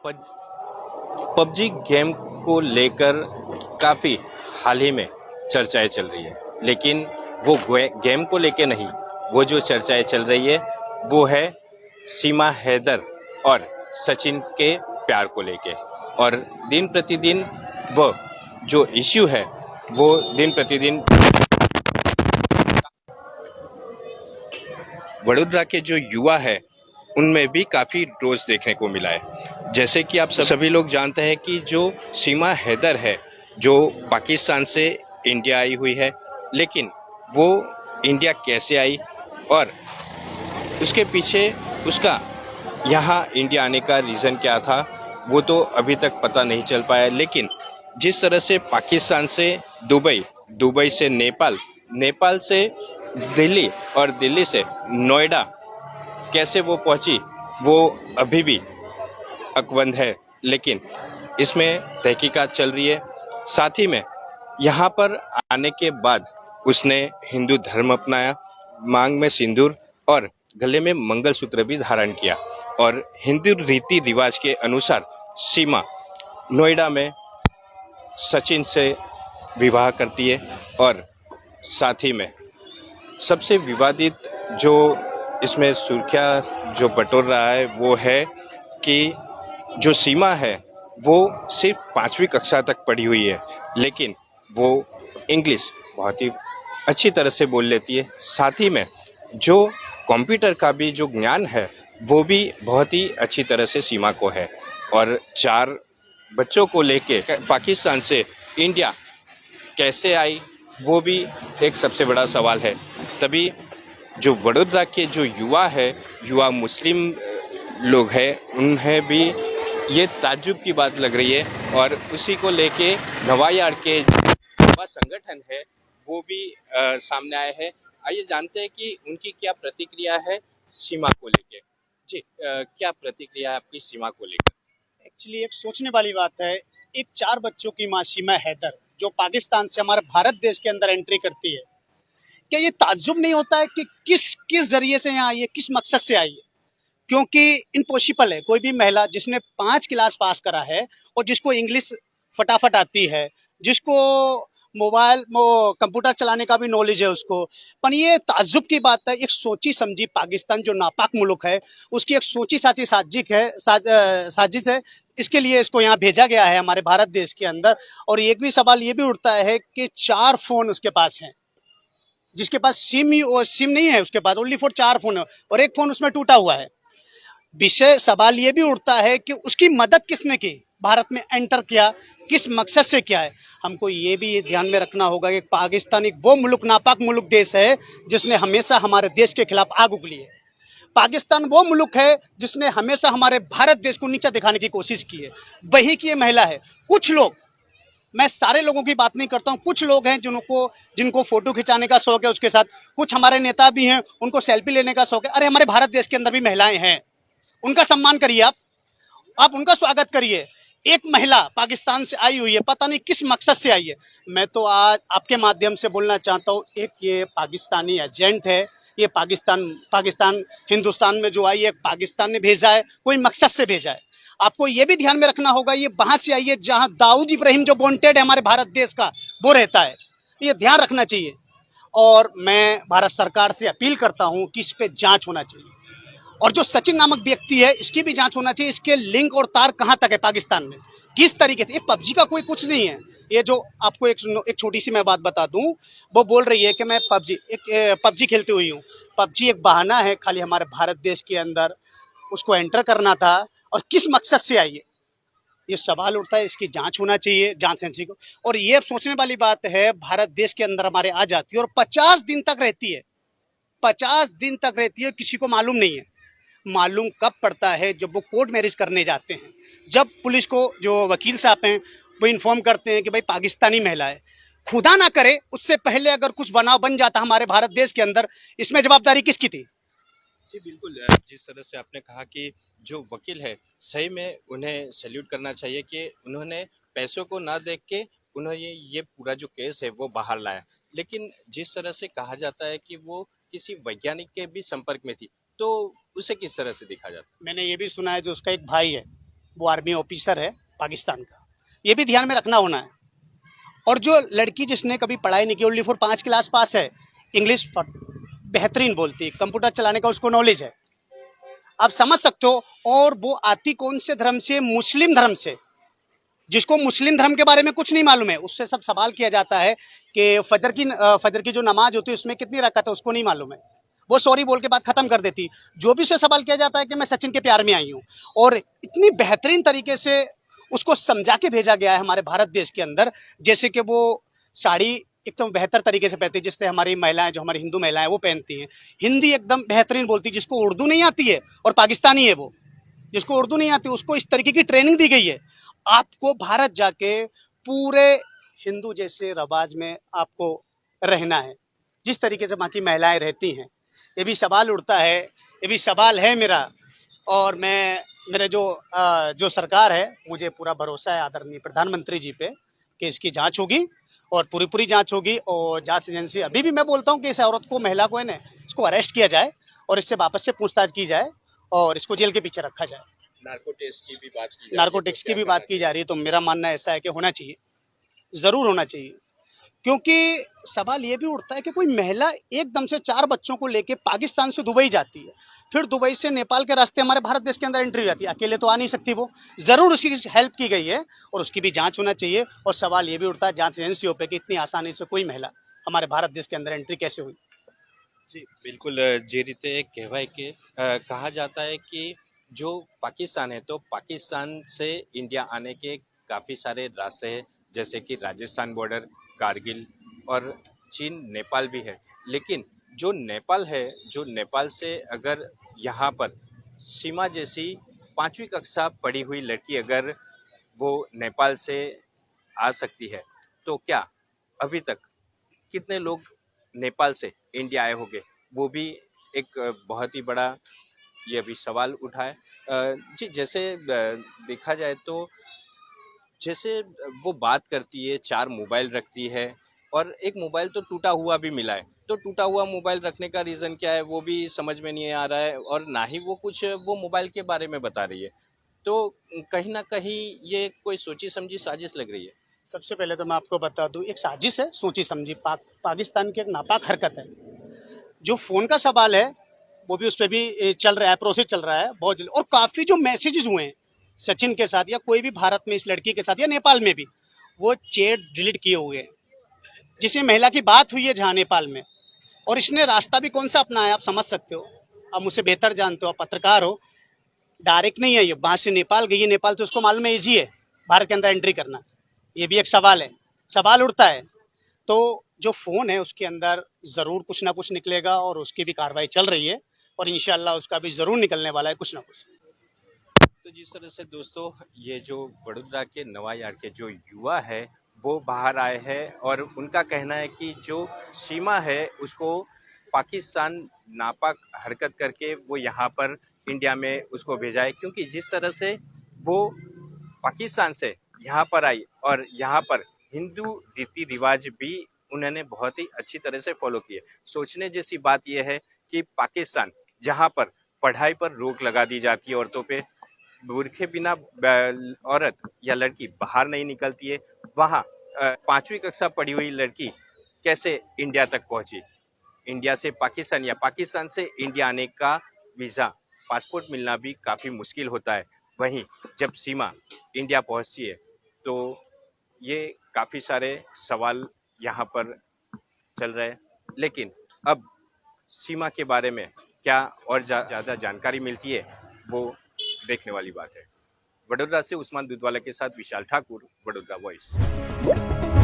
PUBG game को लेकर काफ़ी हाल ही में चर्चाएं चल रही है, लेकिन वो गेम को लेकर नहीं, वो जो चर्चाएं चल रही है वो है सीमा हैदर और सचिन के प्यार को लेके। और दिन प्रतिदिन वो जो इश्यू है वो दिन प्रतिदिन वडोदरा के जो युवा है उनमें भी काफ़ी रोज देखने को मिला है। जैसे कि आप सभी लोग जानते हैं कि जो सीमा हैदर है, जो पाकिस्तान से इंडिया आई हुई है, लेकिन वो इंडिया कैसे आई और उसके पीछे उसका यहाँ इंडिया आने का रीज़न क्या था, वो तो अभी तक पता नहीं चल पाया। लेकिन जिस तरह से पाकिस्तान से दुबई, दुबई से नेपाल, नेपाल से दिल्ली और दिल्ली से नोएडा कैसे वो पहुंची, वो अभी भी अकबंद है। लेकिन इसमें तहकीकात चल रही है। साथ ही में यहाँ पर आने के बाद उसने हिंदू धर्म अपनाया, मांग में सिंदूर और गले में मंगलसूत्र भी धारण किया और हिंदू रीति रिवाज के अनुसार सीमा नोएडा में सचिन से विवाह करती है। और साथ ही में सबसे विवादित जो इसमें सुर्खियाँ जो बटोर रहा है वो है कि जो सीमा है वो सिर्फ 5वीं कक्षा तक पढ़ी हुई है, लेकिन वो इंग्लिश बहुत ही अच्छी तरह से बोल लेती है। साथ ही में जो कंप्यूटर का भी जो ज्ञान है वो भी बहुत ही अच्छी तरह से सीमा को है। और 4 बच्चों को लेके पाकिस्तान से इंडिया कैसे आई, वो भी एक सबसे बड़ा सवाल है। तभी जो वडोदरा के जो युवा है, युवा मुस्लिम लोग हैं, उन्हें भी ये ताज्जुब की बात लग रही है। और उसी को लेके नवायार के युवा संगठन है वो भी सामने आए हैं। आइए जानते हैं कि उनकी क्या प्रतिक्रिया है सीमा को लेके। जी, क्या प्रतिक्रिया है आपकी सीमा को लेकर? एक्चुअली एक सोचने वाली बात है। एक 4 बच्चों की मां सीमा हैदर जो पाकिस्तान से हमारे भारत देश के अंदर एंट्री करती है, क्या ये ताज्जुब नहीं होता है कि किस किस जरिए से यहाँ आई है, किस मकसद से आई है? क्योंकि इम्पॉसिबल है कोई भी महिला जिसने 5 क्लास पास करा है और जिसको इंग्लिश फटाफट आती है, जिसको मोबाइल वो कंप्यूटर चलाने का भी नॉलेज है उसको। पर ये ताज्जुब की बात है, एक सोची समझी पाकिस्तान जो नापाक मुल्क है उसकी एक सोची साची साजिश है। इसके लिए इसको यहाँ भेजा गया है हमारे भारत देश के अंदर। और एक भी सवाल ये भी उठता है कि 4 फोन उसके पास हैं, जिसके पास सिम नहीं है, उसके पास ओनली फॉर 4 फोन है और एक फोन उसमें टूटा हुआ है। विषय सवाल ये भी उठता है कि उसकी मदद किसने की, भारत में एंटर किया किस मकसद से किया है। हमको ये भी ध्यान में रखना होगा कि पाकिस्तान एक वो मुल्क, नापाक मुल्क देश है जिसने हमेशा हमारे देश के खिलाफ आग उगली है। पाकिस्तान वो मुल्क है जिसने हमेशा हमारे भारत देश को नीचा दिखाने की कोशिश की है। वही की ये महिला है। कुछ लोग, मैं सारे लोगों की बात नहीं करता हूँ, कुछ लोग हैं जिनको फोटो खिंचाने का शौक है उसके साथ। कुछ हमारे नेता भी हैं, उनको सेल्फी लेने का शौक है। अरे हमारे भारत देश के अंदर भी महिलाएं हैं, उनका सम्मान करिए, आप उनका स्वागत करिए। एक महिला पाकिस्तान से आई हुई है, पता नहीं किस मकसद से आई है। मैं तो आज आपके माध्यम से बोलना चाहता हूँ, एक ये पाकिस्तानी एजेंट है, ये पाकिस्तान हिंदुस्तान में जो आई है पाकिस्तान ने भेजा है, कोई मकसद से भेजा है। आपको ये भी ध्यान में रखना होगा, ये वहां से आई है जहां दाऊद इब्राहिम जो वांटेड है हमारे भारत देश का, वो रहता है। ये ध्यान रखना चाहिए। और मैं भारत सरकार से अपील करता हूं कि इस पे जांच होना चाहिए। और जो सचिन नामक व्यक्ति है इसकी भी जांच होना चाहिए। इसके लिंक और तार कहां तक है पाकिस्तान में, किस तरीके से। ये पबजी का कोई कुछ नहीं है। ये जो आपको एक छोटी सी मैं बात बता दूं, वो बोल रही है कि मैं पबजी खेलती हुई हूँ। पबजी एक बहाना है खाली हमारे भारत देश के अंदर उसको एंटर करना था। और किस मकसद से आई है, ये सवाल उठता है। इसकी जांच होना चाहिए, जांच एजेंसी को। और ये सोचने वाली बात है, भारत देश के अंदर हमारे आ जाती है और 50 दिन तक रहती है, 50 दिन तक रहती है, किसी को मालूम नहीं है। मालूम कब पड़ता है, जब वो कोर्ट मैरिज करने जाते हैं, जब पुलिस को जो वकील साहब हैं वो इन्फॉर्म करते हैं कि भाई पाकिस्तानी महिला है। खुदा ना करे उससे पहले अगर कुछ बनाव बन जाता हमारे भारत देश के अंदर, इसमें जवाबदारी किसकी थी? जी बिल्कुल, जिस तरह से आपने कहा कि जो वकील है, सही में उन्हें सैल्यूट करना चाहिए कि उन्होंने पैसों को ना देख के उन्होंने ये पूरा जो केस है वो बाहर लाया। लेकिन जिस तरह से कहा जाता है कि वो किसी वैज्ञानिक के भी संपर्क में थी, तो उसे किस तरह से देखा जाता मैंने ये भी सुना है जो उसका एक भाई है वो आर्मी ऑफिसर है पाकिस्तान का, ये भी ध्यान में रखना होना है। और जो लड़की जिसने कभी पढ़ाई नहीं की, ओनली फॉर 5 क्लास पास है, इंग्लिश बेहतरीन बोलती है, कंप्यूटर चलाने का उसको नॉलेज है, आप समझ सकते हो। और वो आती कौन से धर्म से? मुस्लिम धर्म से। जिसको मुस्लिम धर्म के बारे में कुछ नहीं मालूम है, उससे सब सवाल किया जाता है कि फजर की जो नमाज होती है उसमें कितनी रकात है, उसको नहीं मालूम है, वो सॉरी बोल के बात खत्म कर देती। जो भी उससे सवाल किया जाता है कि मैं सचिन के प्यार में आई हूँ, और इतनी बेहतरीन तरीके से उसको समझा के भेजा गया है हमारे भारत देश के अंदर, जैसे कि वो साड़ी एकदम बेहतर तरीके से पहनती है, जिससे हमारी महिलाएं, जो हमारी हिंदू महिलाएं, वो पहनती हैं। हिंदी एकदम बेहतरीन बोलती है, जिसको उर्दू नहीं आती है, और पाकिस्तानी है वो, जिसको उर्दू नहीं आती उसको इस तरीके की ट्रेनिंग दी गई है। आपको भारत जाके पूरे हिंदू जैसे रवाज में आपको रहना है, जिस तरीके से वहाँ की महिलाएं रहती हैं। ये भी सवाल उठता है, ये भी सवाल है मेरा। और मैं, मेरे जो सरकार है, मुझे पूरा भरोसा है आदरणीय प्रधानमंत्री जी पे कि इसकी जांच होगी और पूरी जांच होगी। और जांच एजेंसी, अभी भी मैं बोलता हूँ कि इस औरत को, महिला को है ना, इसको अरेस्ट किया जाए और इससे वापस से पूछताछ की जाए और इसको जेल के पीछे रखा जाए। नार्कोटिक्स की भी बात की नार्कोटिक्स की भी बात की जा रही है, तो मेरा मानना ऐसा है कि होना चाहिए, जरूर होना चाहिए। क्योंकि सवाल ये भी उठता है कि कोई महिला एकदम से 4 बच्चों को लेके पाकिस्तान से दुबई जाती है, फिर दुबई से नेपाल के रास्ते हमारे भारत देश के अंदर एंट्री हो जाती है, अकेले तो आ नहीं सकती वो, जरूर उसकी हेल्प की गई है और उसकी भी जांच होना चाहिए। और सवाल ये भी उठता है जांच एजेंसियों पे कि इतनी आसानी से कोई महिला हमारे भारत देश के अंदर एंट्री कैसे हुई। जी बिल्कुल। જે રીતે કહેવાય કે कहा जाता है कि जो पाकिस्तान है तो पाकिस्तान से इंडिया आने के काफ़ी सारे रास्ते हैं, जैसे कि राजस्थान बॉर्डर, कारगिल और चीन, नेपाल भी है। लेकिन जो नेपाल है, जो नेपाल से अगर यहाँ पर सीमा जैसी 5वीं कक्षा पढ़ी हुई लड़की अगर वो नेपाल से आ सकती है, तो क्या अभी तक कितने लोग नेपाल से इंडिया आए होंगे? वो भी एक बहुत ही बड़ा ये अभी सवाल उठा है। जी, जैसे देखा जाए तो जैसे वो बात करती है, 4 मोबाइल रखती है और एक मोबाइल तो टूटा हुआ भी मिला है। तो टूटा हुआ मोबाइल रखने का रीज़न क्या है वो भी समझ में नहीं आ रहा है, और ना ही वो कुछ वो मोबाइल के बारे में बता रही है। तो कहीं न कहीं ये कोई सोची समझी साजिश लग रही है। सबसे पहले तो मैं आपको बता दूं, एक साजिश है, सोची समझी। पाकिस्तान की एक नापाक हरकत है। जो फोन का सवाल है वो भी उस पर भी चल रहा है, प्रोसेस चल रहा है बहुत जल्दी। और काफी जो मैसेजेस हुए हैं सचिन के साथ या कोई भी भारत में इस लड़की के साथ या नेपाल में भी, वो चैट डिलीट किए हुए हैं, जिसमें महिला की बात हुई है जहाँ नेपाल में। और इसने रास्ता भी कौन सा अपनाया, आप समझ सकते हो, आप मुझसे बेहतर जानते हो, आप पत्रकार हो। डायरेक्ट नहीं है ये, वहां से नेपाल गई है, नेपाल तो उसको मालूम है ईजी है भारत के अंदर एंट्री करना। ये भी एक सवाल है, सवाल उठता है। तो जो फोन है उसके अंदर जरूर कुछ ना कुछ निकलेगा और उसकी भी कार्रवाई चल रही है और इंशाल्लाह उसका भी जरूर निकलने वाला है कुछ ना कुछ। तो जिस तरह से दोस्तों ये जो वडोदरा के नवायार के जो युवा है वो बाहर आए हैं और उनका कहना है कि जो सीमा है उसको पाकिस्तान नापाक हरकत करके वो यहाँ पर इंडिया में उसको भेजा है, क्योंकि जिस तरह से वो पाकिस्तान से यहाँ पर आई और यहाँ पर हिंदू रीति रिवाज भी उन्होंने बहुत ही अच्छी तरह से फॉलो किए। सोचने जैसी बात यह है कि पाकिस्तान जहाँ पर पढ़ाई पर रोक लगा दी जाती है, औरतों पे बुरखे बिना औरत या लड़की बाहर नहीं निकलती है, वहाँ 5वीं कक्षा पढ़ी हुई लड़की कैसे इंडिया तक पहुंची? इंडिया से पाकिस्तान या पाकिस्तान से इंडिया आने का वीज़ा, पासपोर्ट मिलना भी काफ़ी मुश्किल होता है। वहीं जब सीमा इंडिया पहुंचती है तो ये काफ़ी सारे सवाल यहाँ पर चल रहे हैं। लेकिन अब सीमा के बारे में क्या और ज़्यादा जानकारी मिलती है वो देखने वाली बात है। वडोदरा से उस्मान दुधवाला के साथ विशाल ठाकुर, वडोदरा वॉइस।